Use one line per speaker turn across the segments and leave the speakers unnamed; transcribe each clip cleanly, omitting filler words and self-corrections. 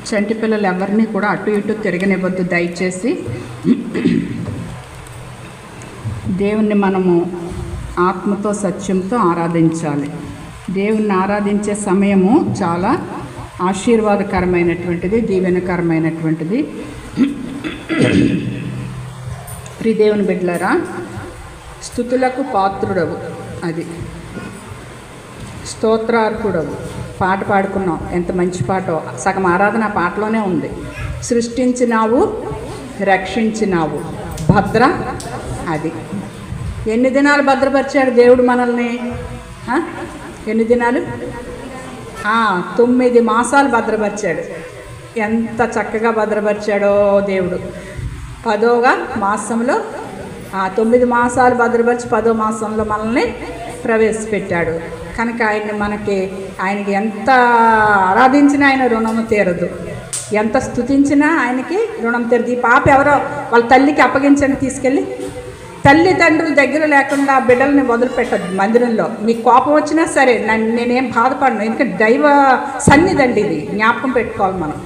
చంటి పిల్లలు ఎవరిని కూడా అటు ఇటు తిరగనివ్వద్దు దయచేసి. దేవుణ్ణి మనము ఆత్మతో సత్యంతో ఆరాధించాలి. దేవుణ్ణి ఆరాధించే సమయము చాలా ఆశీర్వాదకరమైనటువంటిది, దీవెనకరమైనటువంటిది. ప్రియ దేవుని బిడ్డలారా, స్తుతులకు పాత్రుడవు, అది స్తోత్రార్హుడవు. పాట పాడుకున్నాం, ఎంత మంచి పాటో. సగం ఆరాధన పాటలోనే ఉంది. సృష్టించినావు, రక్షించినావు, భద్ర. అది ఎన్ని దినాలు భద్రపరిచాడు దేవుడు మనల్ని? ఎన్ని దినాలు? 9 మాసాలు భద్రపరిచాడు. ఎంత చక్కగా భద్రపరిచాడో దేవుడు. 10వ మాసంలో 9 మాసాలు భద్రపరిచి 10వ మాసంలో మనల్ని ప్రవేశపెట్టాడు. కనుక ఆయనకి ఎంత ఆరాధించినా ఆయన రుణము తీరదు, ఎంత స్తుతించినా ఆయనకి రుణం తీరదు. ఈ పాప ఎవరో వాళ్ళ తల్లికి అప్పగించండి తీసుకెళ్ళి. తల్లిదండ్రుల దగ్గర లేకుండా బిడ్డల్ని వదిలిపెట్టద్దు మందిరంలో. మీకు కోపం వచ్చినా సరే నేనేం బాధపడను, ఎందుకంటే దైవ సన్నిధండి ఇది, జ్ఞాపకం పెట్టుకోవాలి మనం.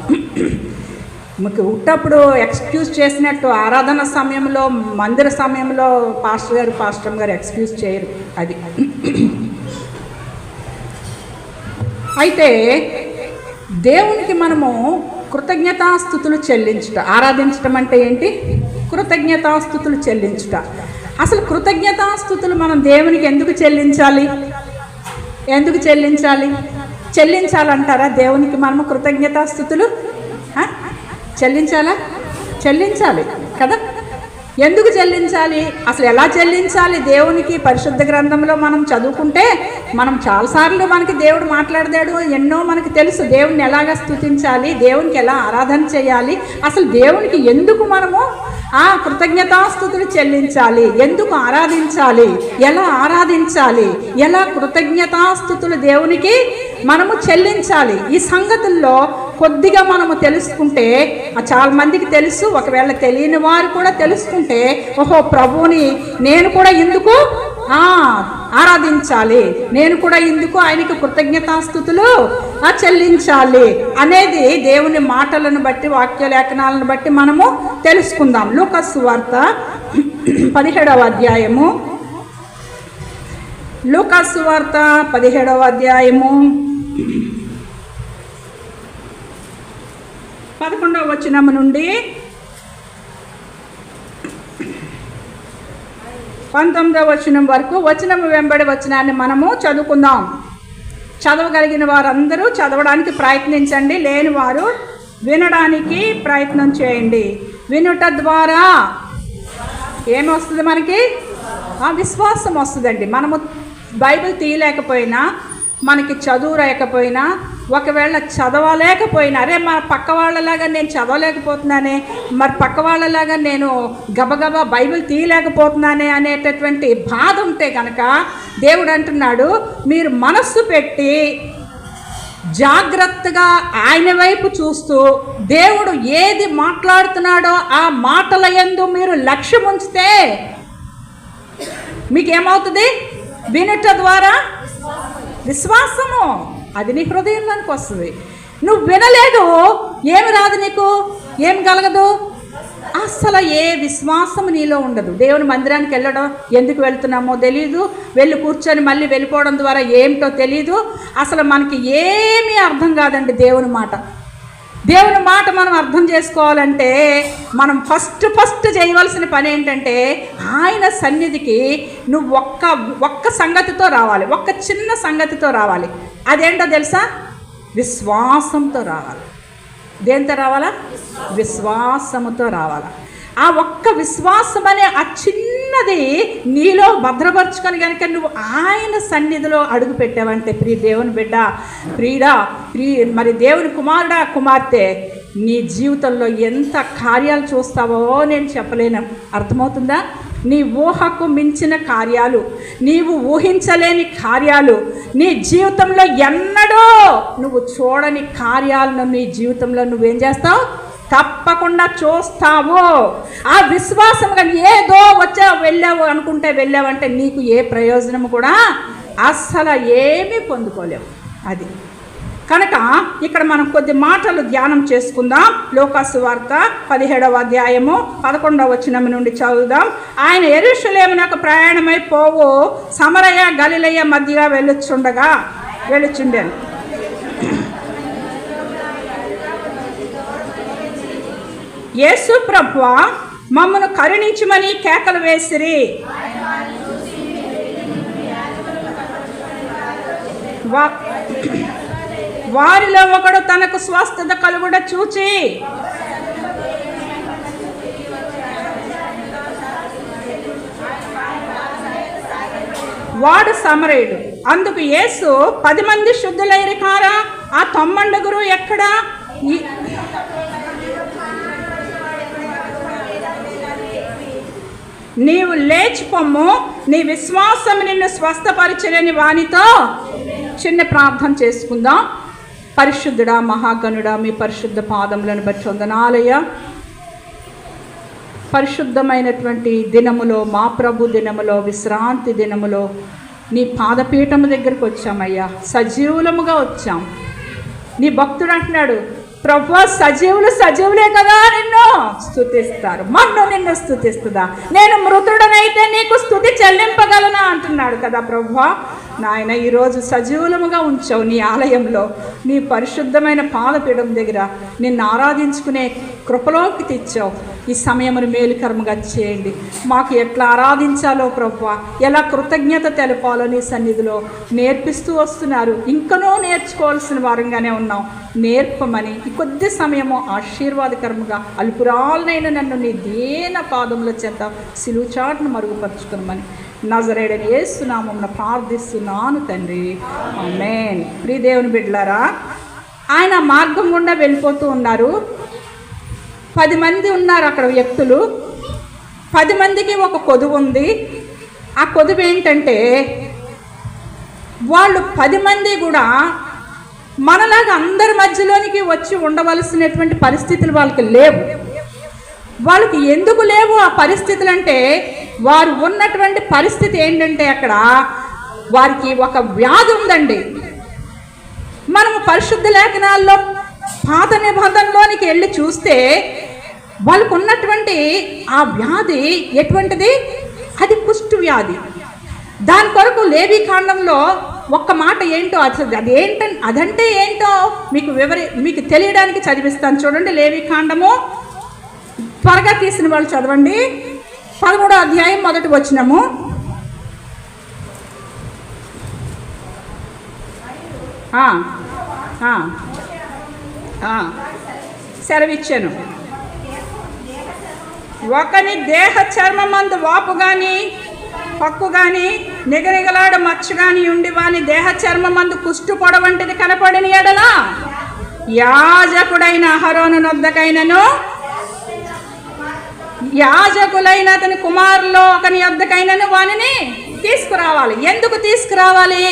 మీకు ఉట్టప్పుడు ఎక్స్క్యూజ్ చేసినట్టు ఆరాధన సమయంలో, మందిర సమయంలో పాస్టర్ గారు ఎక్స్క్యూజ్ చేయరు. అది అయితే దేవునికి మనము కృతజ్ఞతాస్తుతులు చెల్లించుట. ఆరాధించటం అంటే ఏంటి? కృతజ్ఞతాస్తుతులు చెల్లించుట. అసలు కృతజ్ఞతాస్తుతులు మనం దేవునికి ఎందుకు చెల్లించాలి? ఎందుకు చెల్లించాలి? చెల్లించాలంటారా దేవునికి మనము కృతజ్ఞతాస్తుతులు? చెల్లించాలా? చెల్లించాలి కదా. ఎందుకు చెల్లించాలి? అసలు ఎలా చెల్లించాలి దేవునికి? పరిశుద్ధ గ్రంథంలో మనం చదువుకుంటే మనం చాలాసార్లు మనకి దేవుడు మాట్లాడతాడు, ఎన్నో మనకి తెలుసు. దేవుణ్ణి ఎలాగ స్తుతించాలి, దేవునికి ఎలా ఆరాధన చేయాలి, అసలు దేవునికి ఎందుకు మనము కృతజ్ఞతాస్తుతులు చెల్లించాలి, ఎందుకు ఆరాధించాలి, ఎలా ఆరాధించాలి, ఎలా కృతజ్ఞతాస్తుతులు దేవునికి మనము చెల్లించాలి. ఈ సంగతుల్లో కొద్దిగా మనము తెలుసుకుంటే, చాలా మందికి తెలుసు, ఒకవేళ తెలియని వారు కూడా తెలుసుకుంటే, ఓహో ప్రభువుని నేను కూడా ఎందుకు ఆరాధించాలి, నేను కూడా ఎందుకు ఆయనకి కృతజ్ఞతాస్తుతులు చెల్లించాలి అనేది దేవుని మాటలను బట్టి, వాక్య లేఖనాలను బట్టి మనము తెలుసుకుందాం. లూకా సువార్త 17వ అధ్యాయము, లూకా సువార్త 17వ అధ్యాయము 11వ వచనం నుండి 19వ వచనం వరకు, వచనం వెంబడి వచనాన్ని మనము చదువుకుందాం. చదవగలిగిన వారందరూ చదవడానికి ప్రయత్నించండి, లేని వారు వినడానికి ప్రయత్నం చేయండి. వినుట ద్వారా ఏమొస్తుంది మనకి? విశ్వాసం వస్తుందండి. మనము బైబిల్ తీయలేకపోయినా, మనకి చదువు లేకపోయినా, ఒకవేళ చదవలేకపోయినా, అరే మా పక్క వాళ్ళలాగా నేను చదవలేకపోతున్నానే, మరి పక్క వాళ్ళలాగా నేను గబగబా బైబిల్ తీయలేకపోతున్నానే అనేటటువంటి బాధ ఉంటే కనుక దేవుడు అంటున్నాడు, మీరు మనస్సు పెట్టి జాగ్రత్తగా ఆయన వైపు చూస్తూ దేవుడు ఏది మాట్లాడుతున్నాడో ఆ మాటల యందు మీరు లక్ష్యం ఉంచితే మీకేమవుతుంది? వినుట ద్వారా విశ్వాసము, అది నీ హృదయంలోనికి వస్తుంది. నువ్వు వినలేదు, ఏమి రాదు నీకు, ఏం కలగదు, అసలు ఏ విశ్వాసం నీలో ఉండదు. దేవుని మందిరానికి వెళ్ళడం ఎందుకు వెళ్తున్నామో తెలియదు, వెళ్ళి కూర్చొని మళ్ళీ వెళ్ళిపోవడం ద్వారా ఏమిటో తెలియదు. అసలు మనకి ఏమీ అర్థం కాదండి దేవుని మాట. దేవుని మాట మనం అర్థం చేసుకోవాలంటే మనం ఫస్ట్ చేయవలసిన పని ఏంటంటే, ఆయన సన్నిధికి నువ్వు ఒక్క సంగతితో రావాలి, ఒక్క చిన్న సంగతితో రావాలి. అదేంటో తెలుసా? విశ్వాసంతో రావాలి. దేంతో రావాలా? విశ్వాసముతో రావాలా. ఆ ఒక్క విశ్వాసం అనే ఆ చిన్నది నీలో భద్రపరుచుకొని కనుక నువ్వు ఆయన సన్నిధిలో అడుగు పెట్టావంటే, ప్రియ దేవుని బిడ్డ, మరి దేవుని కుమారుడా, కుమార్తె, నీ జీవితంలో ఎంత కార్యాలు చూస్తావో నేను చెప్పలేను. అర్థమవుతుందా? నీ ఊహకు మించిన కార్యాలు, నీవు ఊహించలేని కార్యాలు, నీ జీవితంలో ఎన్నడూ నువ్వు చూడని కార్యాలను నీ జీవితంలో నువ్వేం చేస్తావు? తప్పకుండా చూస్తావు. ఆ విశ్వాసం కానీ ఏదో వెళ్ళావు అనుకుంటే వెళ్ళావంటే నీకు ఏ ప్రయోజనము కూడా అస్సలు ఏమీ పొందుకోలేవు. అది కనుక ఇక్కడ మనం కొద్ది మాటలు ధ్యానం చేసుకుందాం. లూకాసు వార్త 17వ అధ్యాయము 11వ వచనం నుండి చదువుదాం. ఆయన యెరూషలేమునకు ప్రయాణమై పోవు సమరయ గలిలయ మధ్యగా వెళ్ళుచుండెను. యేసు ప్రభువా మమ్మను కరుణించమని కేకలు వేసిరి. వారిలో ఒకడు తనకు స్వస్థత కలుగుట చూచి వాడు సమరయుడు. అందుకు యేసు 10 మంది శుద్ధులైరి కారా, ఆ 90 ఎక్కడా? నీవు లేచి పొమ్ము, నీ విశ్వాసం నిన్ను స్వస్థపరిచలేని వానితో. చిన్న ప్రార్థన చేసుకుందాం. పరిశుద్ధుడా, మహాగణుడా, మీ పరిశుద్ధ పాదములను బట్టి వందనాలయ్యా. పరిశుద్ధమైనటువంటి దినములో, మా ప్రభు దినములో, విశ్రాంతి దినములో నీ పాదపీఠము దగ్గరికి వచ్చామయ్యా. సజీవులముగా వచ్చాం. నీ భక్తుడు అంటున్నాడు, ప్రభువా సజీవులే కదా నిన్ను స్తుతిస్తారు. మన్ను నిన్ను స్తుతిస్తుందా? నేను మృతుడనైతే నీకు స్తుతి చెల్లింపగలనా అంటున్నాడు కదా ప్రభువా. నాయన, ఈరోజు సజీవులముగా ఉంచావు నీ ఆలయంలో, నీ పరిశుద్ధమైన పాదపీఠం దగ్గర నిన్ను ఆరాధించుకునే కృపలోకి తెచ్చావు. ఈ సమయమును మేలుకరముగా చేయండి. మాకు ఎట్లా ఆరాధించాలో ప్రభువా, ఎలా కృతజ్ఞత తెలపాలో నీ సన్నిధిలో నేర్పిస్తూ వస్తున్నారు. ఇంకనూ నేర్చుకోవాల్సిన వారంగానే ఉన్నాం. నేర్పమని ఈ కొద్ది సమయము ఆశీర్వాదకరముగా అల్పురాలనైన నన్ను నీ దీన పాదముల చేత సిలుచాటును మరుగుపరుచుకునమని నజరేయుడైన యేసు నామమున ప్రార్థిస్తున్నాను తండ్రి, ఆమేన్. ప్రియదేవుని బిడ్డలారా, ఆయన మార్గం గుండా వెళ్ళిపోతూ ఉన్నారు. 10 మంది ఉన్నారు అక్కడ వ్యక్తులు. 10 మందికి ఒక కొదువు ఉంది. ఆ కొదువు ఏంటంటే, వాళ్ళు 10 మంది కూడా మనలాగా అందరి మధ్యలోనికి వచ్చి ఉండవలసినటువంటి పరిస్థితులు వాళ్ళకి లేవు. వాళ్ళకి ఎందుకు లేవు ఆ పరిస్థితులు అంటే, వారు ఉన్నటువంటి పరిస్థితి ఏంటంటే, అక్కడ వారికి ఒక వ్యాధి ఉందండి. మనము పరిశుద్ధ లేఖనాల్లో పాత నిబంధనలోనికి వెళ్ళి చూస్తే వాళ్ళకు ఉన్నటువంటి ఆ వ్యాధి ఎటువంటిది? అది కుష్టు వ్యాధి. దాని కొరకు లేవి కాండంలో ఒక్క మాట ఏంటో, అదంటే ఏంటో మీకు తెలియడానికి చదివిస్తాను. చూడండి, లేవి కాండము త్వరగా తీసిన వాళ్ళు చదవండి. 13వ అధ్యాయం 1వ వచనము. సెలవిచ్చాను. ఒకని దేహ చర్మమందు వాపు కానీ పక్కు కానీ నిగనిగలాడ మచ్చ కానీ ఉండి వాని దేహ చర్మమందు కుష్టు పొడ వంటిది కనపడిన ఎడల యాజకుడైన అహరోను నొద్దకైనను యాజకులైన అతని కుమారులో ఒకని యొద్దకైనను వానిని తీసుకురావాలి. ఎందుకు తీసుకురావాలి?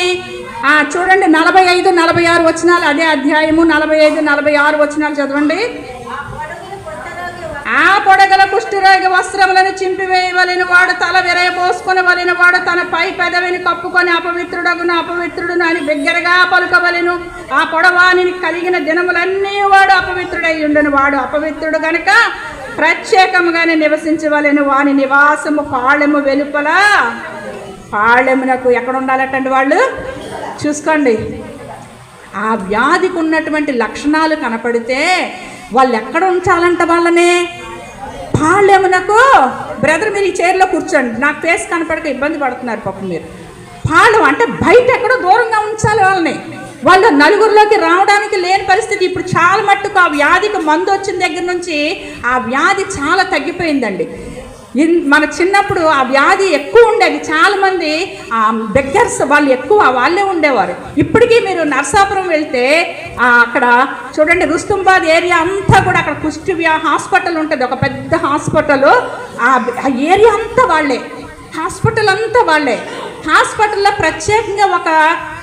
చూడండి, 45, 46 వచనాలు, అదే అధ్యాయము 45, 46 వచనాలు చదవండి. ఆ పొడగల కుష్ఠరోగి వస్త్రములను చింపివేయవలెను వాడు, తల విరయబోసుకొనవలెను వాడు, తన పై పెదవిని కప్పుకొని అపవిత్రుడును అని బిగ్గరగా పలుకవలెను. ఆ పొడవాని కలిగిన దినములన్నీ వాడు అపవిత్రుడై ఉండను. వాడు అపవిత్రుడు గనుక ప్రత్యేకముగానే నివసించవలెను. వాని నివాసము పాళెము వెలుపల. పాళెమునకు ఎక్కడ ఉండాలటండి వాళ్ళు? చూసుకోండి, ఆ వ్యాధికి ఉన్నటువంటి లక్షణాలు కనపడితే వాళ్ళు ఎక్కడ ఉంచాలంట వాళ్ళనే? పాళెమునకు. బ్రదర్, మీరు ఈ చైర్లో కూర్చోండి, నాకు ఫేస్ కనపడక ఇబ్బంది పడుతున్నారు పాపం మీరు. పాళెం అంటే బయట ఎక్కడో దూరంగా ఉంచాలి వాళ్ళని. వాళ్ళు నలుగురిలోకి రావడానికి లేని పరిస్థితి. ఇప్పుడు చాలా మట్టుకు ఆ వ్యాధికి మందు వచ్చిన దగ్గర నుంచి ఆ వ్యాధి చాలా తగ్గిపోయిందండి. మన చిన్నప్పుడు ఆ వ్యాధి ఎక్కువ ఉండేది. చాలామంది బెగ్గర్స్ వాళ్ళే ఉండేవారు. ఇప్పటికీ మీరు నర్సాపురం వెళ్తే అక్కడ చూడండి, రుస్తుంబాద్ ఏరియా అంతా కూడా అక్కడ కుష్టి హాస్పిటల్ ఉంటుంది, ఒక పెద్ద హాస్పిటల్. ఆ ఏరియా అంతా వాళ్ళే, హాస్పిటల్ అంతా వాళ్ళే. హాస్పిటల్లో ప్రత్యేకంగా ఒక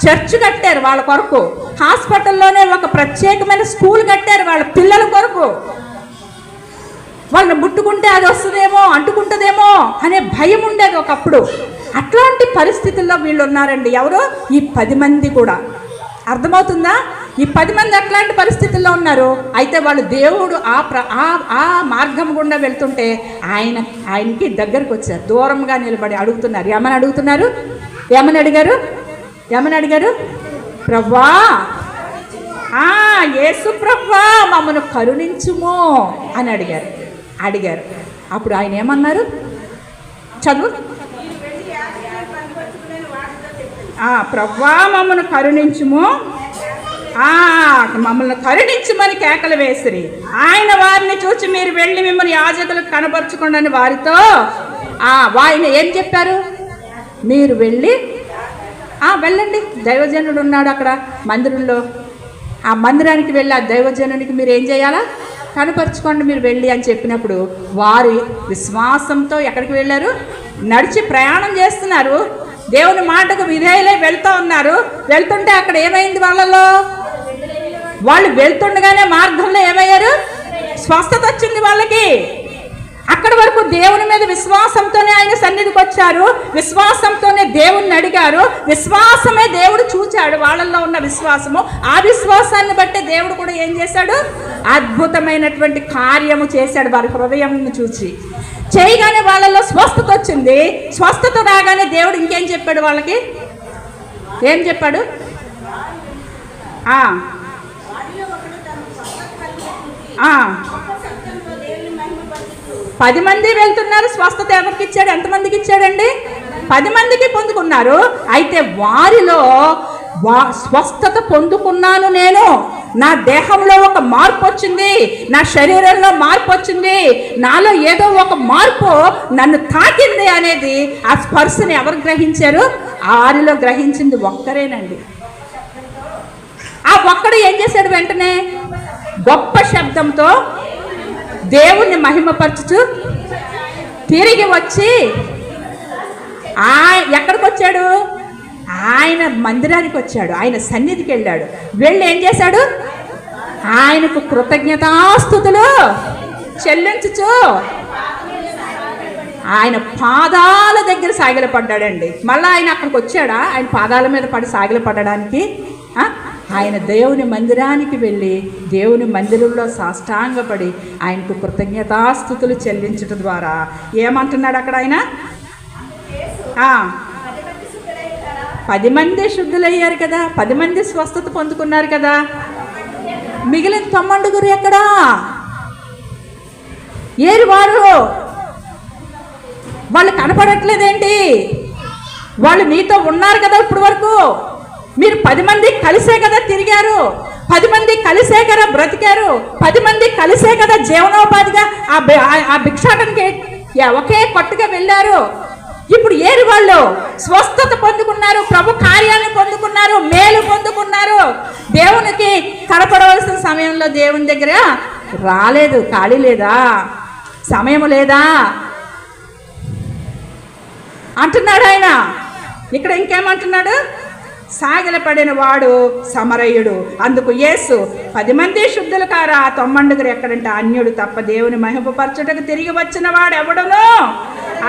చర్చ్ కట్టారు వాళ్ళ కొరకు. హాస్పిటల్లోనే ఒక ప్రత్యేకమైన స్కూల్ కట్టారు వాళ్ళ పిల్లల కొరకు. వాళ్ళని ముట్టుకుంటే అది వస్తుందేమో, అంటుకుంటుందేమో అనే భయం ఉండేది ఒకప్పుడు. అట్లాంటి పరిస్థితుల్లో వీళ్ళు ఉన్నారండి. ఎవరో ఈ 10 మంది కూడా. అర్థమవుతుందా? ఈ 10 మంది అట్లాంటి పరిస్థితుల్లో ఉన్నారు. అయితే వాళ్ళు దేవుడు ఆ మార్గం గుండా వెళ్తుంటే ఆయనకి దగ్గరకు వచ్చారు. దూరంగా నిలబడి అడుగుతున్నారు. ఏమని అడిగారు? ప్రభువా, యేసు ప్రభువా, మమ్మను కరుణించుము అని అడిగారు. అప్పుడు ఆయన ఏమన్నారు? చదువు. ప్రభువా, మమ్మను కరుణించుము, మమ్మల్ని కరుణించమని కేకలు వేసిరి. ఆయన వారిని చూసి మీరు వెళ్ళి మిమ్మల్ని యాజకులకు కనపరచుకోండి వారితో ఆయన ఏం చెప్పారు? మీరు వెళ్ళండి, దైవజనుడు ఉన్నాడు అక్కడ మందిరంలో. ఆ మందిరానికి వెళ్ళి ఆ దైవజనునికి మీరు ఏం చేయాలా? కనపరుచుకోండి మీరు వెళ్ళి అని చెప్పినప్పుడు వారి విశ్వాసంతో ఎక్కడికి వెళ్ళారు? నడిచి ప్రయాణం చేస్తున్నారు. దేవుని మాటకు విధేయులై వెళ్తూ ఉన్నారు. వెళ్తుంటే అక్కడ ఏమైంది? వాళ్ళు వెళ్తుండగానే మార్గంలో ఏమయ్యారు? స్వస్థత వచ్చింది వాళ్ళకి. అక్కడి వరకు దేవుని మీద విశ్వాసంతోనే ఆయన సన్నిధికి వచ్చారు. విశ్వాసంతోనే దేవుణ్ణి అడిగారు. విశ్వాసమే దేవుడు చూచాడు, వాళ్ళల్లో ఉన్న విశ్వాసము. ఆ విశ్వాసాన్ని బట్టి దేవుడు కూడా ఏం చేశాడు? అద్భుతమైనటువంటి కార్యము చేశాడు. వారి హృదయం చూసి చేయగానే వాళ్ళల్లో స్వస్థత వచ్చింది. స్వస్థత రాగానే దేవుడు ఇంకేం చెప్పాడు? వాళ్ళకి ఏం చెప్పాడు? 10 మంది వెళ్తున్నారు. స్వస్థత ఎవరికి ఇచ్చాడు? ఎంతమందికి ఇచ్చాడండి? 10 మందికి పొందుకున్నారు. అయితే వారిలో స్వస్థత పొందుకున్నాను నేను, నా దేహంలో ఒక మార్పు వచ్చింది, నా శరీరంలో మార్పు వచ్చింది, నాలో ఏదో ఒక మార్పు నన్ను తాకింది అనేది ఆ స్పర్శని ఎవరు గ్రహించారు? వారిలో గ్రహించింది ఒక్కరేనండి. ఆ ఒక్కడు ఏం చేశాడు? వెంటనే గొప్ప శబ్దంతో దేవుణ్ణి మహిమపరచుచు తిరిగి వచ్చి ఎక్కడికి వచ్చాడు? ఆయన మందిరానికి వచ్చాడు. ఆయన సన్నిధికి వెళ్ళాడు. వెళ్ళి ఏం చేశాడు? ఆయనకు కృతజ్ఞతాస్తుతులు చెల్లించుచు ఆయన పాదాల దగ్గర సాగిలపడ్డాడండి. మళ్ళీ ఆయన అక్కడికి వచ్చాడా? ఆయన పాదాల మీద పడి సాగిలపడడానికి? ఆయన దేవుని మందిరానికి వెళ్ళి దేవుని మందిరంలో సాష్టాంగపడి ఆయనకు కృతజ్ఞతాస్తుతులు చెల్లించడం ద్వారా ఏమంటున్నాడు అక్కడ ఆయన? 10 మంది శుద్ధులయ్యారు కదా, 10 మంది స్వస్థత పొందుకున్నారు కదా, మిగిలిన 9 ఎక్కడా? ఏరి వాళ్ళు కనపడట్లేదేంటి? వాళ్ళు మీతో ఉన్నారు కదా ఇప్పుడు వరకు. మీరు 10 మంది కలిసే కదా తిరిగారు, 10 మంది కలిసే కదా బ్రతికారు, 10 మంది కలిసే కదా జీవనోపాధిగా ఆ భిక్షాటనకి ఒకే కొట్టుగా వెళ్ళారు. ఇప్పుడు ఏరి వాళ్ళు స్వస్థత పొందుకున్నారు, ప్రభు కార్యాన్ని పొందుకున్నారు, మేలు పొందుకున్నారు. దేవునికి కనపడవలసిన సమయంలో దేవుని దగ్గర రాలేదు. ఖాళీ లేదా? సమయం లేదా అంటున్నాడు ఆయన. ఇక్కడ ఇంకేమంటున్నాడు? సాగిలపడిన వాడు సమరయుడు. అందుకు యేసు 10 మంది శుద్ధులు కారా, 9 ఎక్కడంటే అన్యుడు తప్ప దేవుని మహిమపరచుటకు తిరిగి వచ్చిన వాడు ఎవడునో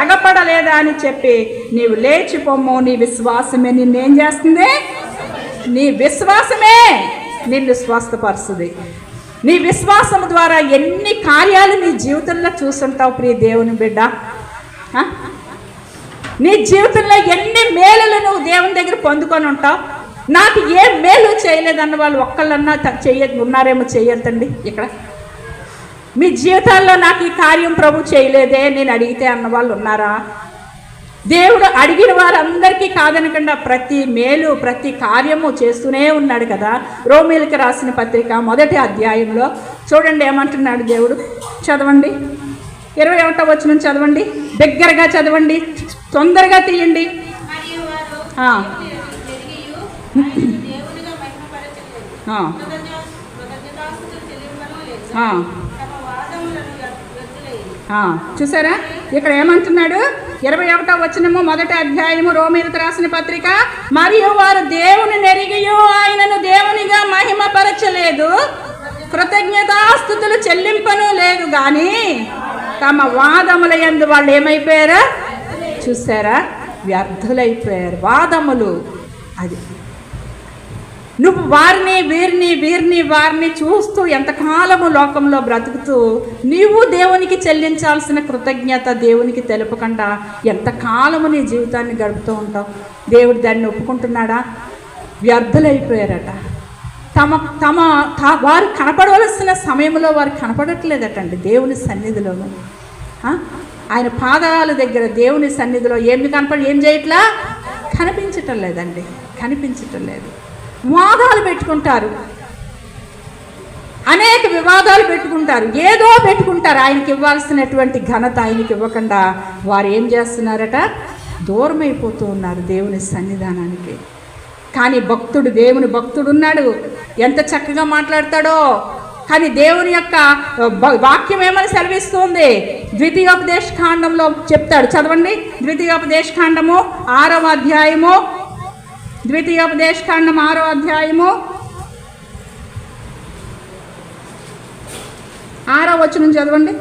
అగపడలేదా అని చెప్పి నీవు లేచి పొమ్ము, నీ విశ్వాసమే నిన్నేం చేస్తుంది? నీ విశ్వాసమే నిన్ను స్వస్థపరుస్తుంది. నీ విశ్వాసం ద్వారా ఎన్ని కార్యాలు నీ జీవితంలో చూస్తుంటావు ప్రియ దేవుని బిడ్డ. నీ జీవితంలో ఎన్ని మేలులు నువ్వు దేవుని దగ్గర పొందుకొని ఉంటావు. నాకు ఏ మేలు చేయలేదన్న వాళ్ళు ఒక్కళ్ళన్నా ఉన్నారేమో చెయ్యొద్దండి. ఇక్కడ మీ జీవితాల్లో నాకు ఈ కార్యం ప్రభు చేయలేదే నేను అడిగితే అన్న వాళ్ళు ఉన్నారా? దేవుడు అడిగిన వారందరికీ కాదనకుండా ప్రతి మేలు ప్రతి కార్యము చేస్తూనే ఉన్నాడు కదా. రోమీయులకు రాసిన పత్రిక 1వ అధ్యాయంలో చూడండి ఏమంటున్నాడు దేవుడు. చదవండి, 21వ వచనం చదవండి, దగ్గరగా చదవండి, తొందరగా తీయండి. చూసారా ఇక్కడ ఏమంటున్నాడు? 21వ వచనము 1వ అధ్యాయము రోమీయులకు రాసిన పత్రిక. మరియు వారు దేవుని నెరిగియు ఆయనను దేవునిగా మహిమపరచలేదు, కృతజ్ఞతాస్తుతులు చెల్లింపను లేదు గాని తమ వాదముల యందు వాళ్ళు ఏమైపోయారా? చూసారా, వ్యర్థులైపోయారు. వాదములు అది నువ్వు వారిని వీరిని చూస్తూ ఎంతకాలము లోకంలో బ్రతుకుతూ నీవు దేవునికి చెల్లించాల్సిన కృతజ్ఞత దేవునికి తెలుపకుండా ఎంతకాలము నీ జీవితాన్ని గడుపుతూ ఉంటావు. దేవుడు దాన్ని ఒప్పుకుంటున్నాడా? వ్యర్థులైపోయారట. వారు కనపడవలసిన సమయంలో వారు కనపడట్లేదటండి దేవుని సన్నిధిలోను. ఆయన పాదాల దగ్గర దేవుని సన్నిధిలో ఏం చేయట్లా? కనిపించటం లేదండి, కనిపించటం లేదు. వాదాలు పెట్టుకుంటారు, అనేక వివాదాలు పెట్టుకుంటారు, ఏదో పెట్టుకుంటారు. ఆయనకి ఇవ్వాల్సినటువంటి ఘనత ఆయనకి ఇవ్వకుండా వారు ఏం చేస్తున్నారట? దూరం అయిపోతూ ఉన్నారు దేవుని సన్నిధానానికి. కానీ దేవుని భక్తుడు ఉన్నాడు, ఎంత చక్కగా మాట్లాడతాడో. కానీ దేవుని యొక్క వాక్యం ఏమని సెలవిస్తుంది? ద్వితీయోపదేశకాండంలో చెప్తాడు, చదవండి. ద్వితీయోపదేశకాండము 6వ అధ్యాయము, ద్వితీయోపదేశకాండం 6వ అధ్యాయము 6వ వచనం చదవండి.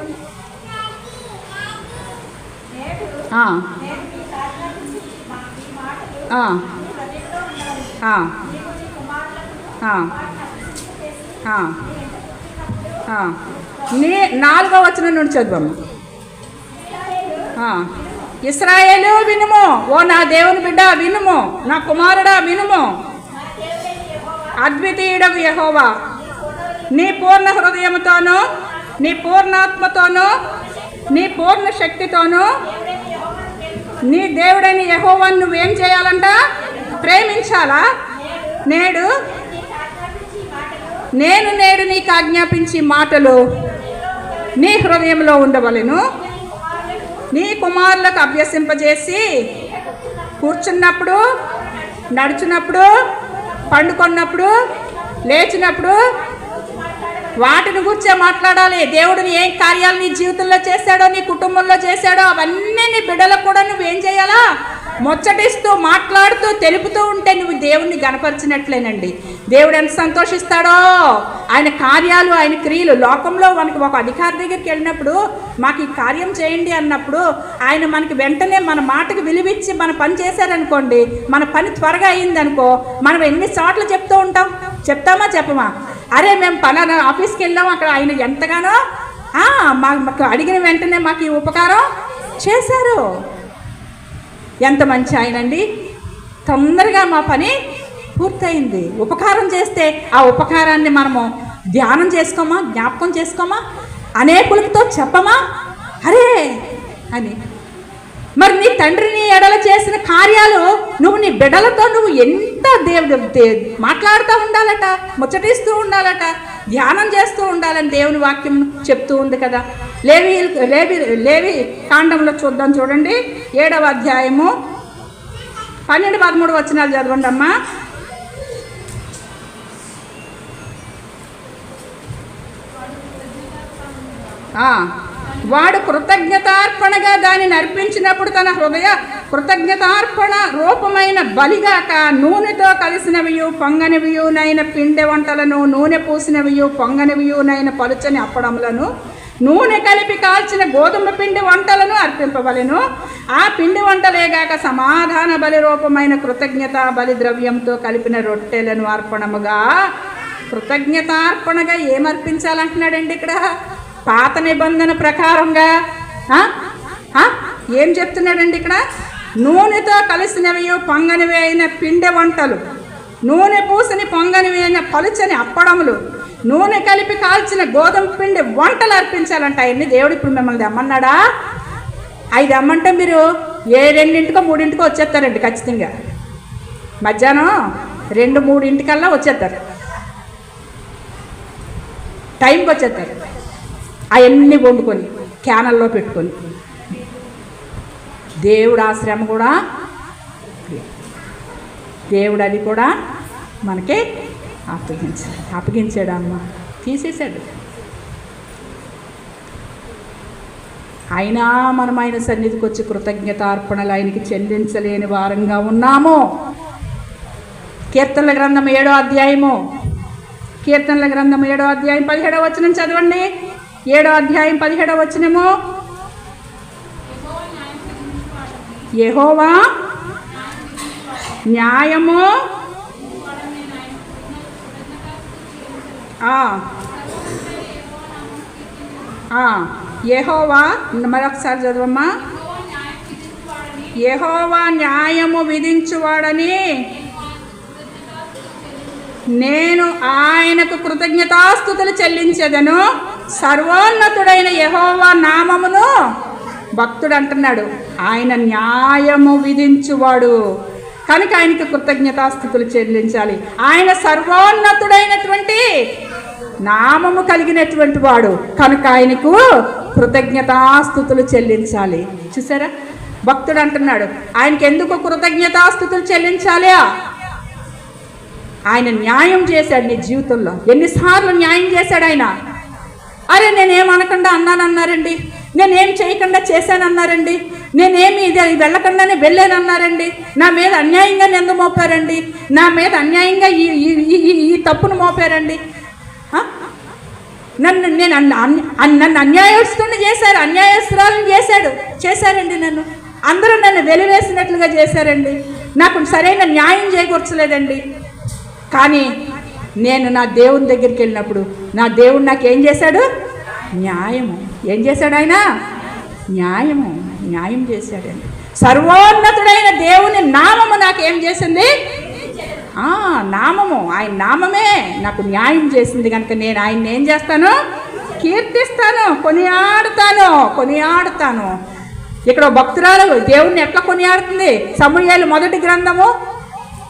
నీ 4వ వచనం నుండి చదువమ్మ. ఇశ్రాయేలు వినుము, ఓ నా దేవుని బిడ్డ వినుము, నా కుమారుడా వినుము. అద్వితీయుడగు యెహోవా నీ పూర్ణ హృదయముతోనూ, నీ పూర్ణాత్మతోనూ, నీ పూర్ణ శక్తితోనూ నీ దేవుడైన యెహోవాను నువ్వేం చేయాలంట? ప్రేమించాలా? నేను నీకు ఆజ్ఞాపించి మాటలు నీ హృదయంలో ఉండవలెను. నీ కుమారులకు అభ్యసింపజేసి కూర్చున్నప్పుడు, నడుచున్నప్పుడు, పండుకున్నప్పుడు, లేచినప్పుడు వాటిని గురించే మాట్లాడాలి. దేవుడు ఏం కార్యాలు నీ జీవితంలో చేశాడో, నీ కుటుంబంలో చేశాడో అవన్నీ నీ బిడ్డలకు కూడా నువ్వేం చేయాలా? ముచ్చటిస్తూ, మాట్లాడుతూ, తెలుపుతూ ఉంటే నువ్వు దేవుణ్ణి గణపరిచినట్లేనండి. దేవుడు ఎంత సంతోషిస్తాడో. ఆయన కార్యాలు, ఆయన క్రియలు. లోకంలో మనకి ఒక అధికారి దగ్గరికి వెళ్ళినప్పుడు మాకు ఈ కార్యం చేయండి అన్నప్పుడు ఆయన మనకి వెంటనే మన మాటకు విలువిచ్చి మన పని చేశారనుకోండి, మన పని త్వరగా అయిందనుకో, మనం ఎన్ని చోట్ల చెప్తూ ఉంటాం? చెప్తామా చెప్పమా? అరే మేము పలానా ఆఫీస్కి వెళ్ళాం, అక్కడ ఆయన ఎంతగానో మాకు అడిగిన వెంటనే మాకు ఈ ఉపకారం చేశారు. ఎంత మంచి ఆయనండి. తొందరగా మా పని పూర్తయింది. ఉపకారం చేస్తే ఆ ఉపకారాన్ని మనము ధ్యానం చేసుకోమా? జ్ఞాపకం చేసుకోమా? అనేకులతో చెప్పమా? అరే అని. మరి నీ తండ్రిని ఎడల చేసిన కార్యాలు నువ్వు నీ బిడ్డలతో నువ్వు ఎంత మాట్లాడుతూ ఉండాలట, ముచ్చటిస్తూ ఉండాలట, ధ్యానం చేస్తూ ఉండాలని దేవుని వాక్యం చెప్తూ ఉంది కదా. లేవి కాండంలో చూద్దాం, చూడండి. 7వ అధ్యాయము 12-13 వచనాలు చదవండి అమ్మా. వాడు కృతజ్ఞతార్పణగా దానిని అర్పించినప్పుడు తన హృదయ కృతజ్ఞతార్పణ రూపమైన బలిగాక నూనెతో కలిసినవియు పొంగనివియునైన పిండి వంటలను, నూనె పూసినవియు పొంగనివియునైన పలుచని అప్పడములను, నూనె కలిపి కాల్చిన గోధుమ పిండి వంటలను అర్పింపవలెను. ఆ పిండి వంటలేగాక సమాధాన బలి రూపమైన కృతజ్ఞత బలి ద్రవ్యంతో కలిపిన రొట్టెలను అర్పణముగా. కృతజ్ఞతార్పణగా ఏమర్పించాలంటున్నాడండి ఇక్కడ? పాత నిబంధన ప్రకారంగా ఏం చెప్తున్నాడండి ఇక్కడ? నూనెతో కలిసినవి పొంగనివి అయిన పిండి వంటలు, నూనె పూసని పొంగనివి అయిన పలుచని అప్పడములు, నూనె కలిపి కాల్చిన గోధుమ పిండి వంటలు అర్పించాలంట. అవన్నీ దేవుడు ఇప్పుడు మిమ్మల్ని తెమ్మన్నాడా? 5 అమ్మంటే మీరు 2-3 వచ్చేస్తారండి ఖచ్చితంగా. మధ్యాహ్నం 2-3 వచ్చేస్తారు, టైంకి వచ్చేస్తారు. అవన్నీ వండుకొని క్యానల్లో పెట్టుకొని దేవుడు ఆ శ్రమ కూడా, దేవుడు అది కూడా మనకి అప్పగించాడు అమ్మ, తీసేశాడు. అయినా మనం ఆయన సన్నిధికి వచ్చి కృతజ్ఞతార్పణలు ఆయనకి చెల్లించలేని వారంగా ఉన్నాము. కీర్తనల గ్రంథం 7వ అధ్యాయము, కీర్తనల గ్రంథం 7వ అధ్యాయం 17వ వచనం చదవండి. 7వ అధ్యాయం 17వ వచనము. యెహోవా న్యాయము యెహోవా, మరొకసారి చదవమ్మా. యెహోవా న్యాయము విధించువాడని నేను ఆయనకు కృతజ్ఞతాస్తుతులు చెల్లించెదను. సర్వోన్నతుడైన యెహోవా నామమును, భక్తుడు అంటున్నాడు, ఆయన న్యాయము విధించువాడు కనుక ఆయనకు కృతజ్ఞతాస్తుతులు చెల్లించాలి. ఆయన సర్వోన్నతుడైనటువంటి నామము కలిగినటువంటి వాడు కనుక ఆయనకు కృతజ్ఞతాస్తుతులు చెల్లించాలి. చూసారా, భక్తుడు అంటున్నాడు ఆయనకి ఎందుకు కృతజ్ఞతాస్తుతులు చెల్లించాలి? ఆయన న్యాయం చేశాడు నీ జీవితంలో. ఎన్నిసార్లు న్యాయం చేశాడు ఆయన. అరే నేనేమనకుండా అన్నానండి, నేనేం చేయకుండా చేశానన్నారండి, నేనేమి ఇది వెళ్ళకుండానే వెళ్ళానన్నారండి, నా మీద అన్యాయంగా నింద మోపారండి, నా మీద అన్యాయంగా ఈ తప్పును మోపారండి, నన్ను అన్యాయస్తుని చేశారు, అన్యాయస్తురాలను చేశారండి, అందరూ నన్ను వెలివేసినట్లుగా చేశారండి, నాకు సరైన న్యాయం చేకూర్చలేదండి. కానీ నేను నా దేవుని దగ్గరికి వెళ్ళినప్పుడు నా దేవుడు నాకేం చేశాడు? న్యాయము. ఏం చేశాడు ఆయన? న్యాయం చేశాడండి. సర్వోన్నతుడైన దేవుని నామము నాకేం చేసింది? నామము, ఆయన నామమే నాకు న్యాయం చేసింది కనుక నేను ఆయన్ని ఏం చేస్తాను? కీర్తిస్తాను, కొనియాడుతాను. ఇక్కడ భక్తురాలు దేవుణ్ణి ఎట్లా కొనియాడుతుంది? సమూయేలు మొదటి గ్రంథము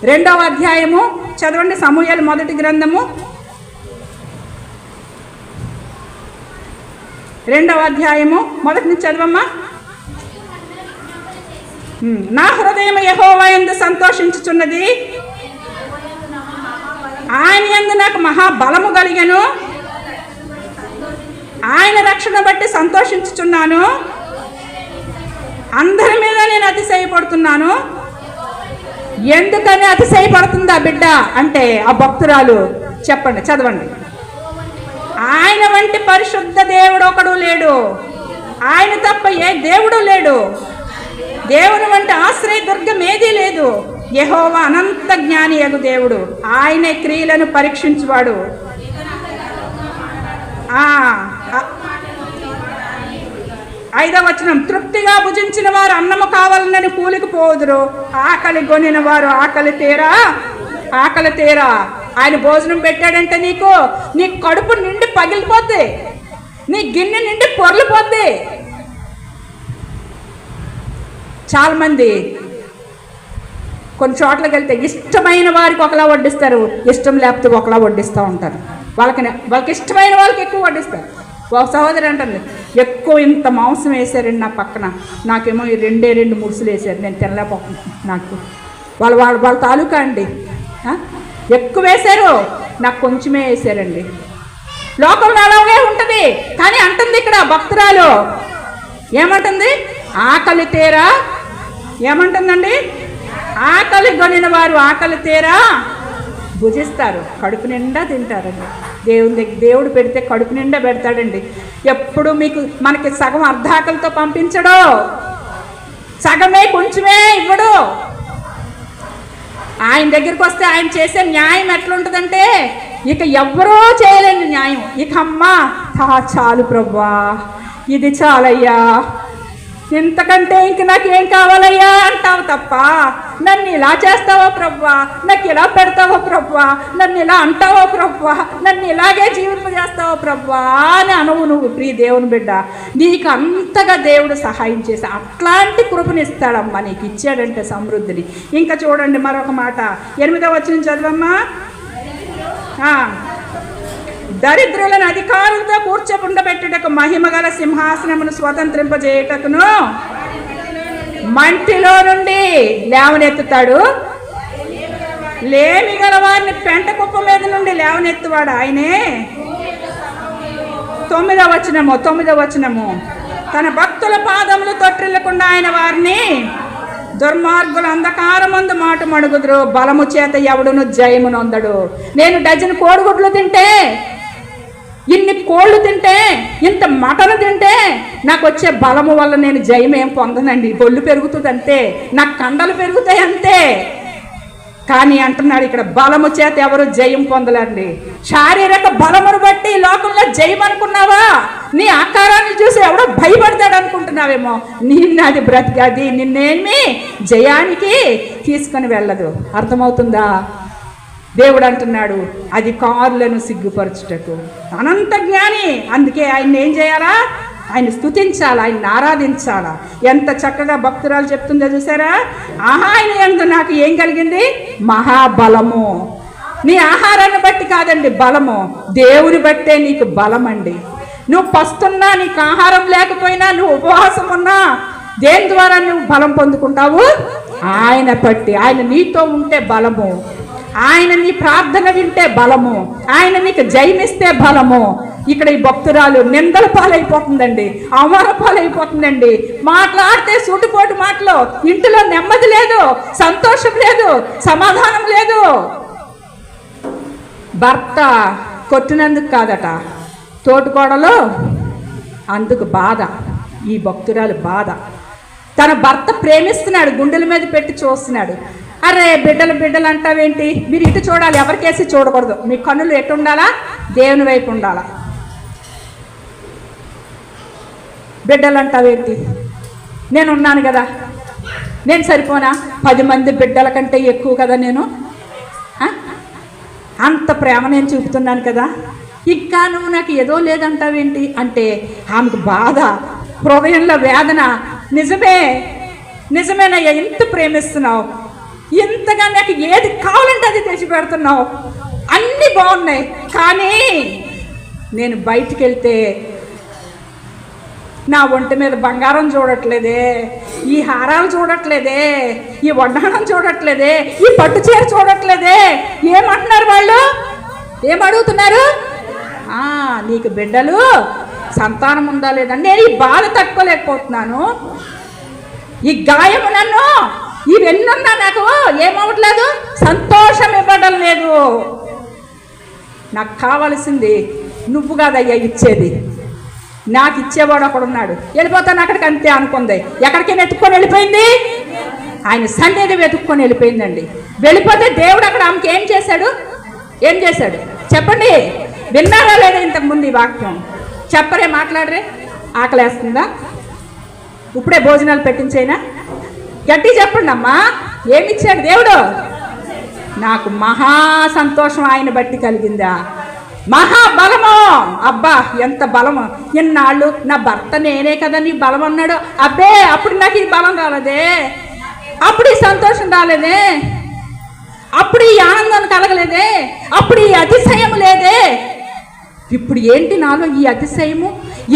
2వ అధ్యాయము చదవండి. సమూయేలు మొదటి గ్రంథము 2వ అధ్యాయము మొదటి నుంచి చదవమ్మా. నా హృదయం యెహోవా యందు సంతోషించుచున్నది, ఆయన యందు నాకు మహాబలము కలిగెను, ఆయన రక్షణ బట్టి సంతోషించుచున్నాను, అందరి మీద నేను అతిశయపడుతున్నాను. ఎందుకని అతిశయపడుతుంది ఆ బిడ్డ అంటే ఆ భక్తురాలు? చెప్పండి, చదవండి. ఆయన వంటి పరిశుద్ధ దేవుడు ఒకడు లేడు, ఆయన తప్ప ఏ దేవుడు లేడు, దేవుని వంటి ఆశ్రయ దుర్గం ఏదీ లేదు. యెహోవా అనంత జ్ఞాని యగు దేవుడు, ఆయన క్రియలను పరీక్షించువాడు. 5వ వచనం, తృప్తిగా భుజించిన వారు అన్నము కావాలని కూలికి పోదురు, ఆకలి కొనిన వారు ఆకలి తీరా. ఆయన భోజనం పెట్టాడంటే నీ కడుపు నిండి పగిలిపోద్ది, నీ గిన్నె నిండి పొరలిపోద్ది. చాలామంది కొన్ని చోట్లకి వెళ్తే ఇష్టమైన వారికి ఒకలా వడ్డిస్తారు, ఇష్టం లేకపోతే ఒకలా వడ్డిస్తూ ఉంటారు. వాళ్ళకి ఇష్టమైన వాళ్ళకి ఎక్కువ వడ్డిస్తారు. ఒక సహోదరి అంటుంది, ఎక్కువ ఇంత మాంసం వేసారండి నా పక్కన, నాకేమో 2 మురుసులు వేసారు, నేను తినలేకపోతున్నాను. నాకు వాళ్ళ తాలూకా అండి, ఎక్కువ వేశారు, నాకు కొంచెమే వేసారండి. లోకంలో అలాగే ఉంటుంది. కానీ అంటుంది ఇక్కడ భక్తురాలు ఏమంటుంది? ఆకలి తీరా. ఏమంటుందండి? ఆకలి కొనిన వారు ఆకలి తీరా భుజిస్తారు, కడుపు నిండా తింటారండి. దేవుడు పెడితే కడుపు నిండా పెడతాడండి. ఎప్పుడు మనకి సగం అర్ధాకలితో పంపించడు, సగమే కొంచెమే ఇవ్వడు. ఆయన దగ్గరికి వస్తే ఆయన చేసే న్యాయం ఎట్లుంటుందంటే ఇక ఎవ్వరూ చేయలేని న్యాయం. ఇక అమ్మా చాలు ప్రభువా, ఇది చాలయ్యా, ఇంతకంటే ఇంక నాకేం కావాలయ్యా అంటావు తప్ప, నన్ను ఇలా చేస్తావా ప్రభువా, నాకు ఇలా పెడతావా ప్రభువా, నన్ను ఇలా అంటావా ప్రభువా, నన్ను ఇలాగే జీవింపజేస్తావా ప్రభువా అని అనవు నువ్వు. ప్రియ దేవుని బిడ్డ, నీకు అంతగా దేవుడు సహాయం చేసి అట్లాంటి కృపనిస్తాడమ్మా, నీకు ఇచ్చాడంటే సమృద్ధిని. ఇంకా చూడండి మరొక మాట, 8వ వచనం చదవమ్మా. దరిద్రులను అధికారులతో కూర్చోబెట్టుటకు, మహిమగల సింహాసనమును స్వతంత్రింపజేయుటకును మంటిలో నుండి లేవనెత్తుతాడు, లేమి గల వారిని పెంట కుప్ప మీద నుండి లేవనెత్తువాడు ఆయనే. 9వ వచనము, తన భక్తుల పాదములు తొట్టిల్లకుండా ఆయన వారిని దుర్మార్గులు అంధకారమందు మాట మడుగుదురు, బలము చేత ఎవడును జయము నొందడు. నేను డజన్ కోడిగుడ్లు తింటే, ఇన్ని కోళ్ళు తింటే, ఇంత మటన్ తింటే నాకు వచ్చే బలము వల్ల నేను జయం ఏం పొందనండి. ఒళ్ళు పెరుగుతుంది అంతే, నాకు కండలు పెరుగుతాయి అంతే. కానీ అంటున్నాడు ఇక్కడ, బలము చేత ఎవరు జయం పొందలేండి. శారీరక బలమును బట్టి లోకంలో జయం అనుకున్నావా? నీ ఆకారాన్ని చూసి ఎవడో భయపడతాడు అనుకుంటున్నావేమో. నిన్నది బ్రతికది నిన్నేమి జయానికి తీసుకొని వెళ్ళదు. అర్థమవుతుందా? దేవుడు అంటున్నాడు, అది కారులను సిగ్గుపరచుటకు. అనంత జ్ఞాని, అందుకే ఆయన్ని ఏం చేయాలా? ఆయన స్తుతించాలా, ఆయన్ని ఆరాధించాలా. ఎంత చక్కగా భక్తురాలు చెప్తుందో చూసారా? ఆయన యందు నాకు ఏం కలిగింది? మహాబలము. నీ ఆహారాన్ని బట్టి కాదండి బలము, దేవుని బట్టే నీకు బలం అండి. నువ్వు పస్తున్నా, నీకు ఆహారం లేకపోయినా, నువ్వు ఉపవాసం ఉన్నా, దేని ద్వారా నువ్వు బలం పొందుకుంటావు? ఆయన బట్టి. ఆయన నీతో ఉంటే బలము, ఆయన నీ ప్రార్థన వింటే బలము, ఆయన నీకు జయమిస్తే బలము. ఇక్కడ ఈ భక్తురాలు నిందల పాలైపోతుందండి, అవమాన పాలైపోతుందండి. మాట్లాడితే సూటిపోటు మాటలు, ఇంటిలో నెమ్మది లేదు, సంతోషం లేదు, సమాధానం లేదు. భర్త కొట్టినందుకు కాదట, తోటికోడలు అందుకు బాధ. ఈ భక్తురాలు బాధ. తన భర్త ప్రేమిస్తున్నాడు, గుండెల మీద పెట్టి చూస్తున్నాడు. అరే బిడ్డలు అంటావేంటి? మీరు ఇటు చూడాలి, ఎవరికేసి చూడకూడదు. మీ కన్నులు ఎటు ఉండాలా? దేవుని వైపు ఉండాలా. బిడ్డలు అంటావేంటి? నేను ఉన్నాను కదా, నేను సరిపోనా? 10 మంది బిడ్డల కంటే ఎక్కువ కదా నేను. అంత ప్రేమ నేను చూపుతున్నాను కదా, ఇంకా నువ్వు నాకు ఏదో లేదంటావేంటి అంటే ఆమెకు బాధ, హృదయంలో వేదన. నిజమేనయ్యా, ఎంత ప్రేమిస్తున్నావు, ఇంతగా నాకు ఏది కావాలంటే అది తెచ్చి పెడుతున్నావు, అన్నీ బాగున్నాయి, కానీ నేను బయటికి వెళ్తే నా ఒంటి మీద బంగారం చూడట్లేదే, ఈ హారాలు చూడట్లేదే, ఈ వడ్డాణం చూడట్లేదే, ఈ పట్టు చీర చూడట్లేదే. ఏమంటున్నారు వాళ్ళు? ఏమడుగుతున్నారు? నీకు బిడ్డలు సంతానం ఉందా లేదండి? నేను ఈ బాధ తట్టుకోలేకపోతున్నాను, ఈ గాయము నన్ను, ఇవెన్నున్నా నాకు ఏమవట్లేదు, సంతోషం ఇవ్వడం లేదు. నాకు కావాల్సింది నువ్వు కాదయ్యా ఇచ్చేది, నాకు ఇచ్చేవాడు ఒకడున్నాడు. వెళ్ళిపోతాను అక్కడికి అంతే అనుకుంది. ఎక్కడికైనా వెతుక్కొని వెళ్ళిపోయింది, ఆయన సన్నిధి వెతుక్కొని వెళ్ళిపోయిందండి. వెళ్ళిపోతే దేవుడు అక్కడ ఆమెకి ఏం చేశాడు? చెప్పండి, విన్నారా లేదా ఇంతకుముందు ఈ వాక్యం? చెప్పరే, మాట్లాడరే. ఆకలేస్తుందా? ఇప్పుడే భోజనాలు పెట్టించైనా గట్టి చెప్పండి అమ్మా. ఏమిచ్చాడు దేవుడు? నాకు మహా సంతోషం ఆయన బట్టి కలిగిందా, మహాబలము. అబ్బా ఎంత బలము! ఇన్నాళ్ళు నా భర్త నేనే కదా నీ బలం అన్నాడు. అబ్బే అప్పుడు నాకు ఈ బలం రాలేదే, అప్పుడు ఈ సంతోషం రాలేదే, అప్పుడు ఈ ఆనందం కలగలేదే, అప్పుడు ఈ అతిశయం లేదే. ఇప్పుడు ఏంటి నాలో ఈ అతిశయము?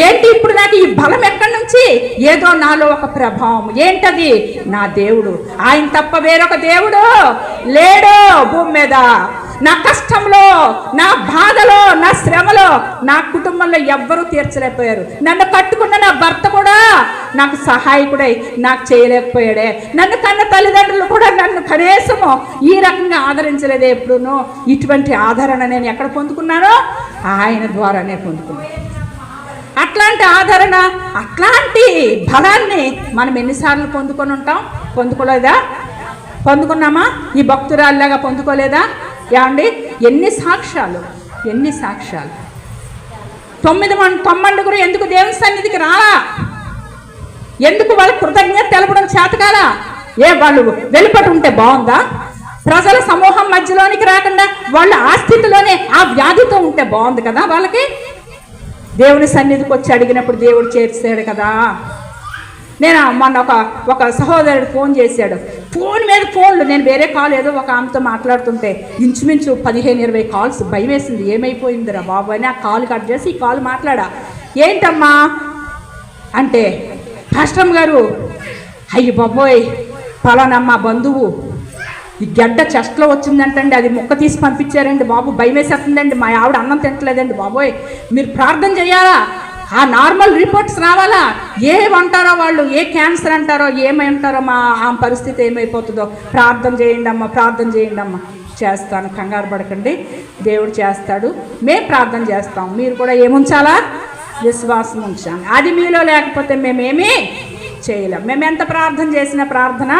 ఏంటి ఇప్పుడు నాకు ఈ బలం ఎక్కడి నుంచి? ఏదో నాలో ఒక ప్రభావం. ఏంటది? నా దేవుడు. ఆయన తప్ప వేరొక దేవుడు లేడు భూమి మీద. నా కష్టంలో, నా బాధలో, నా శ్రమలో, నా కుటుంబంలో ఎవ్వరూ తీర్చలేకపోయారు. నన్ను కట్టుకున్న నా భర్త కూడా నాకు సహాయకుడై నాకు చేయలేకపోయాడే. నన్ను కన్న తల్లిదండ్రులు కూడా నన్ను కనీసము ఈ రకంగా ఆదరించలేదే ఎప్పుడునూ. ఇటువంటి ఆదరణ నేను ఎక్కడ పొందుకున్నానో ఆయన ద్వారానే పొందుకున్నాను. అట్లాంటి ఆదరణ, అట్లాంటి బలాన్ని మనం ఎన్నిసార్లు పొందుకొని ఉంటాం? పొందుకోలేదా? పొందుకున్నామా? ఈ భక్తురాల్లాగా పొందుకోలేదా? ఏమండి, ఎన్ని సాక్ష్యాలు! 9 ఎందుకు దేవుని సన్నిధికి రాలా? ఎందుకు వాళ్ళ కృతజ్ఞత తెలపడం చేతకాలా? వాళ్ళు వెలుపటి ఉంటే బాగుందా? ప్రజల సమూహం మధ్యలోనికి రాకుండా వాళ్ళు ఆ స్థితిలోనే ఆ వ్యాధితో ఉంటే బాగుంది కదా. వాళ్ళకి దేవుని సన్నిధికి వచ్చి అడిగినప్పుడు దేవుడు చేర్చాడు కదా. నేను మొన్న ఒక సహోదరుడు ఫోన్ చేశాడు. ఫోన్ మీద ఫోన్లు, నేను వేరే కాల్ ఏదో ఒక ఆమెతో మాట్లాడుతుంటే ఇంచుమించు 15-20 కాల్స్. భయం వేసింది, ఏమైపోయిందిరా బాబు అని ఆ కాల్ కట్ చేసి ఈ కాల్ మాట్లాడా. ఏంటమ్మా అంటే, పాస్టర్ గారు, అయ్యి బాబోయ్ పలానమ్మా బంధువు ఈ గడ్డ చెస్ట్లో వచ్చిందంటండి, అది ముక్క తీసి పంపించారండి బాబు, భయం వేసేస్తుందండి, మా ఆవిడ అన్నం తింటలేదండి బాబోయ్, మీరు ప్రార్థన చేయాలా, ఆ నార్మల్ రిపోర్ట్స్ రావాలా, ఏమంటారో వాళ్ళు, ఏ క్యాన్సర్ అంటారో ఏమంటారో, మా ఆ పరిస్థితి ఏమైపోతుందో, ప్రార్థన చేయండి అమ్మ. చేస్తాను, కంగారు పడకండి, దేవుడు చేస్తాడు, మేము ప్రార్థన చేస్తాం, మీరు కూడా ఏముంచాలా? విశ్వాసం ఉంచాలి. అది మీలో లేకపోతే మేమేమీ చేయలేం. మేము ఎంత ప్రార్థన చేసినా ప్రార్థన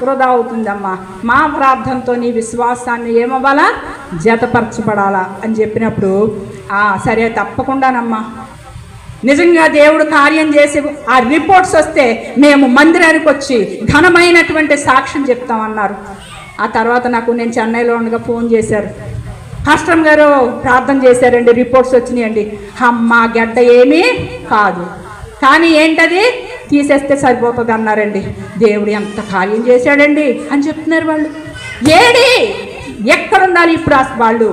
వృధా అవుతుందమ్మా. మా ప్రార్థనతో నీ విశ్వాసాన్ని ఏమవ్వాలా, జతపరచబడాలా అని చెప్పినప్పుడు సరే తప్పకుండానమ్మా, నిజంగా దేవుడు కార్యం చేసి ఆ రిపోర్ట్స్ వస్తే మేము మందిరానికి వచ్చి ఘనమైనటువంటి సాక్ష్యం చెప్తామన్నారు. ఆ తర్వాత నేను చెన్నైలో ఉండగా ఫోన్ చేశారు, పాస్టర్ గారు ప్రార్థన చేశారండి, రిపోర్ట్స్ వచ్చినాయండి. అమ్మ గడ్డ ఏమీ కాదు, కానీ ఏంటది తీసేస్తే సరిపోతుంది అన్నారండి. దేవుడు ఎంత కార్యం చేశాడండి అని చెప్తున్నారు వాళ్ళు. ఏడి ఎక్కడున్నారు ఇప్పుడు వాళ్ళు?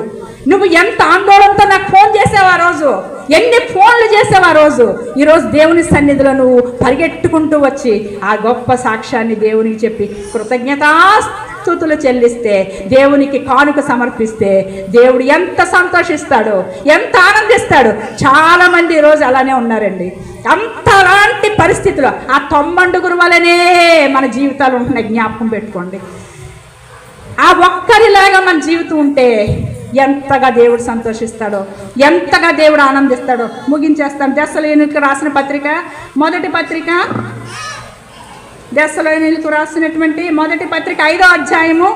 నువ్వు ఎంత ఆందోళనతో నాకు ఫోన్ చేసావు ఆ రోజు, ఎన్ని ఫోన్లు చేసావు ఆ రోజు. ఈరోజు దేవుని సన్నిధిలో నువ్వు పరిగెట్టుకుంటూ వచ్చి ఆ గొప్ప సాక్ష్యాన్ని దేవునికి చెప్పి కృతజ్ఞతాస్తుతులు చెల్లిస్తే, దేవునికి కానుక సమర్పిస్తే దేవుడు ఎంత సంతోషిస్తాడో, ఎంత ఆనందిస్తాడో. చాలామంది ఈరోజు అలానే ఉన్నారండి. అలాంటి పరిస్థితులు ఆ తొమ్మండుగురు వలనే మన జీవితాలు ఉంటున్నాయి. జ్ఞాపకం పెట్టుకోండి. ఆ ఒక్కరిలాగా మన జీవితం ఉంటే ఎంతగా దేవుడు సంతోషిస్తాడో, ఎంతగా దేవుడు ఆనందిస్తాడో. ముగించేస్తాను. దెస్సలోనికీయులకు రాసిన పత్రిక, మొదటి పత్రిక, దెస్సలోనికీయులకు రాసినటువంటి మొదటి పత్రిక 5వ అధ్యాయము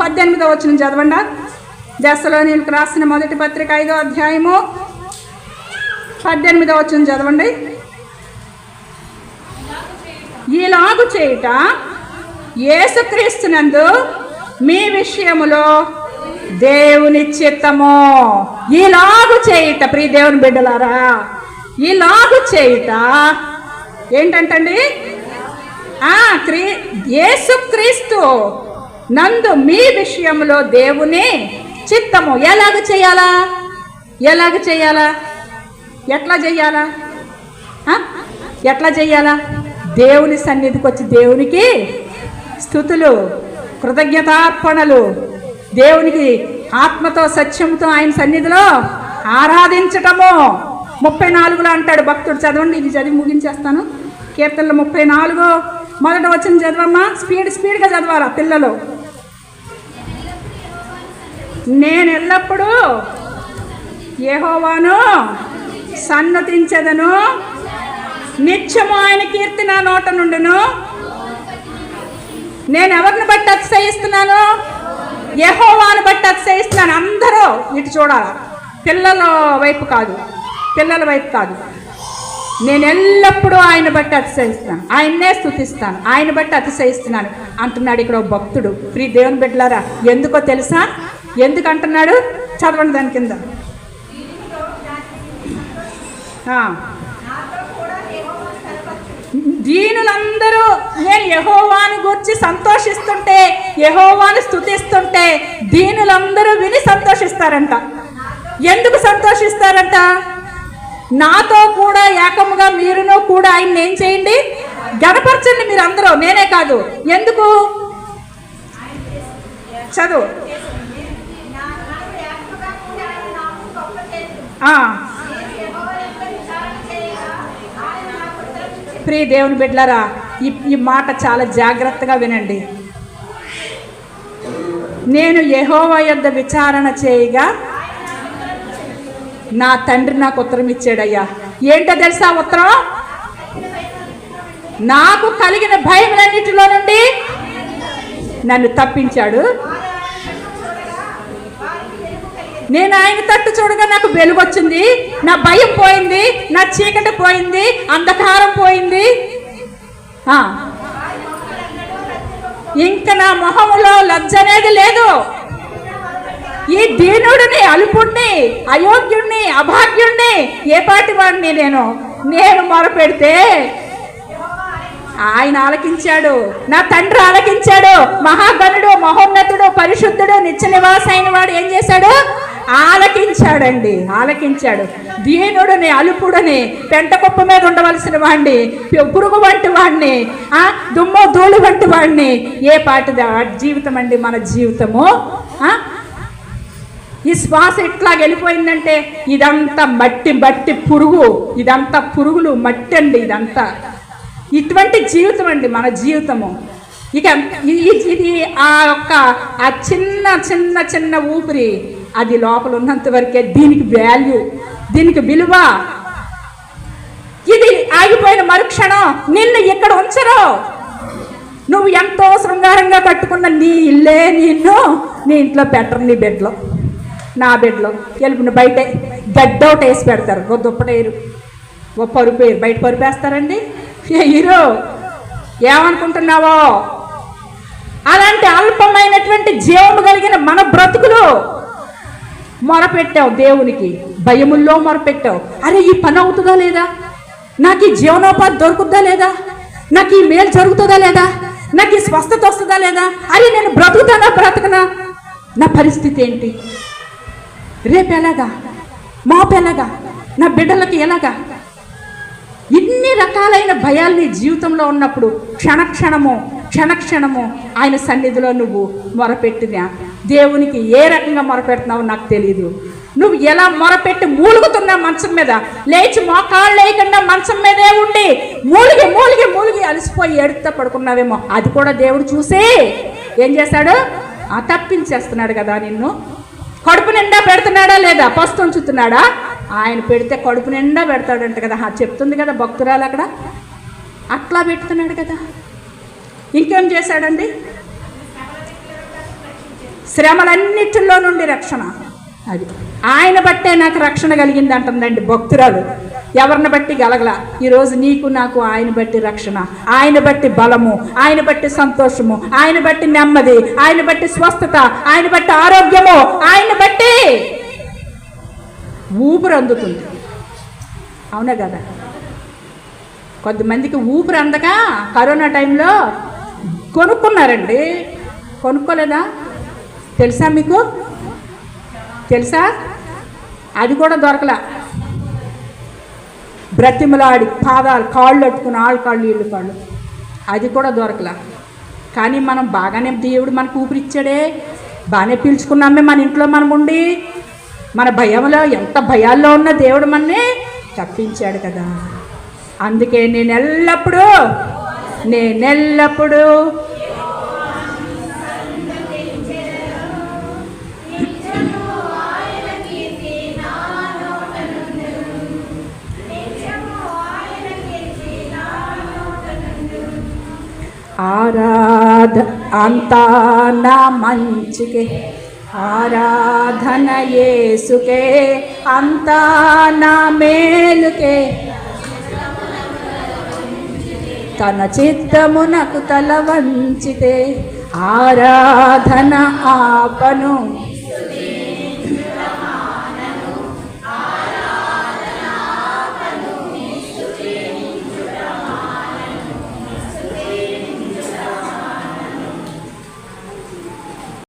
18వ వచనం చదవండి. దెస్సలోనికీయులకు రాసిన మొదటి పత్రిక 5వ అధ్యాయము 18వ వచనం చదవండి. ఈలాగు చేయుట యేసుక్రీస్తునందు మీ విషయములో దేవుని చిత్తము. ఈలాగు చేయుట, ప్రియ దేవుని బిడ్డలారా, ఈలాగు చేయుట ఏంటంటండి? యేసుక్రీస్తు నందు మీ విషయంలో దేవుని చిత్తము. ఎలాగ చేయాలా? ఎట్లా చేయాలా? దేవుని సన్నిధికి వచ్చి దేవునికి స్తుతులు, కృతజ్ఞతార్పణలు, దేవునికి ఆత్మతో సత్యంతో ఆయన సన్నిధిలో ఆరాధించటము. 34లో అంటాడు భక్తుడు. చదవండి, ఇది చదివి ముగించేస్తాను. కీర్తనలు 34 మొదట వచ్చిన చదవమ్మా. స్పీడ్గా చదవాలా పిల్లలు. నేను ఎల్లప్పుడూ యెహోవాను సన్నతించెదను, నిత్యము ఆయన కీర్తి నా నోట నుండును. నేను ఎవరిని బట్టి అతిశయిస్తున్నాను? యెహోవాను బట్టి అతిశయిస్తున్నాను. అందరూ ఇటు చూడాలి, పిల్లల వైపు కాదు. నేను ఎల్లప్పుడూ ఆయన బట్టి అతిశయిస్తాను, ఆయన్నే స్తుతిస్తాను, ఆయన బట్టి అతిశయిస్తున్నాను అంటున్నాడు ఇక్కడ భక్తుడు. ప్రియ దేవుని బిడ్డలారా, ఎందుకో తెలుసా? ఎందుకు అంటున్నాడు? చదవండి దాని కింద. దీనులందరూ నేను యెహోవాను గురించి సంతోషిస్తుంటే, యెహోవాను స్తుతిస్తుంటే దీనులందరూ విని సంతోషిస్తారంట. ఎందుకు సంతోషిస్తారంట? నాతో కూడా ఏకముగా మీరును కూడా ఆయన ఏం చేయండి? గణపరచండి మీరు అందరూ, నేనే కాదు. ఎందుకు? చదువు. ప్రియ దేవుని బిడ్డలారా, ఈ మాట చాలా జాగ్రత్తగా వినండి. నేను యెహోవా యొద్ద విచారణ చేయగా నా తండ్రి నాకు ఉత్తరం ఇచ్చాడయ్యా. ఏంటో తెలుసా ఉత్తరం? నాకు కలిగిన భయములన్నిటిలో నుండి నన్ను తప్పించాడు. నేను ఆయన తట్టు చూడగా నాకు వెలుగు వచ్చింది, నా భయం పోయింది, నా చీకటి పోయింది, అంధకారం పోయింది. ఇంకా నా మొహములో లజ్జ అనేది లేదు. ఈ దీనుడిని, అల్పుణ్ణి, అయోగ్యుణ్ణి, అభాగ్యుణ్ణి, ఏ పాటి వాడిని నేను మొరపెడితే ఆయన ఆలకించాడు, నా తండ్రి ఆలకించాడు. మహాగణుడు, మహోన్నతుడు, పరిశుద్ధుడు, నిత్య నివాస అయిన వాడు ఏం చేశాడు? ఆలకించాడు. దీనుడిని, అలుపుడిని, పెంట కుప్ప మీద ఉండవలసిన వాడిని, పురుగు వంటి వాడిని, దుమ్ము ధూళి వంటి వాడిని, ఏ పాటి జీవితం అండి మన జీవితము. ఈ శ్వాస ఇట్లా వెళ్ళిపోయిందంటే ఇదంతా మట్టి పురుగు, ఇదంతా పురుగులు, మట్టి అండి ఇదంతా. ఇటువంటి జీవితం అండి మన జీవితము. ఇక ఇది ఆ చిన్న ఊపిరి, అది లోపల ఉన్నంత వరకే దీనికి వాల్యూ, దీనికి విలువ. ఇది ఆగిపోయిన మరుక్షణం నిన్ను ఇక్కడ ఉంచరు. నువ్వు ఎంతో శృంగారంగా కట్టుకున్న నీ ఇల్లే నిన్ను నీ ఇంట్లో పెట్టరు. నీ బెడ్లో, నా బెడ్లో వెళ్ళిన బయటే బెడ్ అవుట్ వేసి పెడతారు. ఓ దుప్పటేరు, ఓ పరుపు వేరు. బయట పరుపు వేస్తారండి? హీరో ఏమనుకుంటున్నావో? అలాంటి అల్పమైనటువంటి జీవము కలిగిన మన బ్రతుకులు మొరపెట్టావు దేవునికి, భయముల్లో మొరపెట్టావు. అరే ఈ పని అవుతుందా లేదా, నాకు ఈ జీవనోపాధి దొరుకుతుందా లేదా, నాకు ఈ మేలు జరుగుతుందా లేదా, నాకు ఈ స్వస్థత వస్తుందా లేదా, అరే నేను బ్రతుకుతానా బ్రతకనా, నా పరిస్థితి ఏంటి, రేపు ఎలాగా, మాపు ఎలాగా, నా బిడ్డలకి ఎలాగా, ఇన్ని రకాలైన భయాలు నీ జీవితంలో ఉన్నప్పుడు క్షణక్షణము ఆయన సన్నిధిలో నువ్వు మొరపెట్టినా దేవునికి ఏ రకంగా మొరపెడుతున్నావో నాకు తెలియదు. నువ్వు ఎలా మొరపెట్టి మూలుగుతున్నా మంచం మీద, లేచి మోకాళ్ళు లేకుండా మంచం మీదే ఉండి మూలిగి అలసిపోయి ఏడుతా పడుకున్నావేమో, అది కూడా దేవుడు చూసి ఏం చేశాడు? తప్పించేస్తున్నాడు కదా నిన్ను. కడుపు నిండా పెడుతున్నాడా లేదా, పస్తు ఉంచుతున్నాడా? ఆయన పెడితే కడుపు నిండా పెడతాడంట కదా, చెప్తుంది కదా భక్తురాలు అక్కడ, అట్లా పెడుతున్నాడు కదా. ఇంకేం చేశాడండి? శ్రమలన్నిటిలో నుండి రక్షణ. అది ఆయన బట్టే నాకు రక్షణ కలిగింది అంటుందండి భక్తురాలు. ఎవరిని బట్టి గలగల. ఈరోజు నీకు నాకు ఆయన బట్టి రక్షణ, ఆయన బట్టి బలము, ఆయన బట్టి సంతోషము, ఆయన బట్టి నెమ్మది, ఆయన బట్టి స్వస్థత, ఆయన బట్టి ఆరోగ్యము, ఆయన బట్టి ఊపిరి అందుతుంది. అవునా కదా? కొంతమందికి ఊపిరి అందక కరోనా టైంలో కొనుక్కున్నారండి. కొనుక్కోలేదా? తెలుసా మీకు? తెలుసా? అది కూడా దొరకలా. బ్రతిమలాడి పాదాలు కాళ్ళు అట్టుకుని ఆళ్ళు కాళ్ళు వీళ్ళు కాళ్ళు, అది కూడా దొరకలా. కానీ మనం బాగానే, దేవుడు మనకు ఊపిరిచ్చాడే, బాగానే పీల్చుకున్నామే మన ఇంట్లో మనం ఉండి. మన భయంలో, ఎంత భయాల్లో ఉన్న దేవుడు మనని తప్పించాడు కదా. అందుకే నేనెల్లప్పుడూ అంతా నా మంచికే, ఆరాధన యేసుకే, అంతా నా మేలుకే, తన చిత్తమునకు తల వంచితే ఆరాధన ఆపను.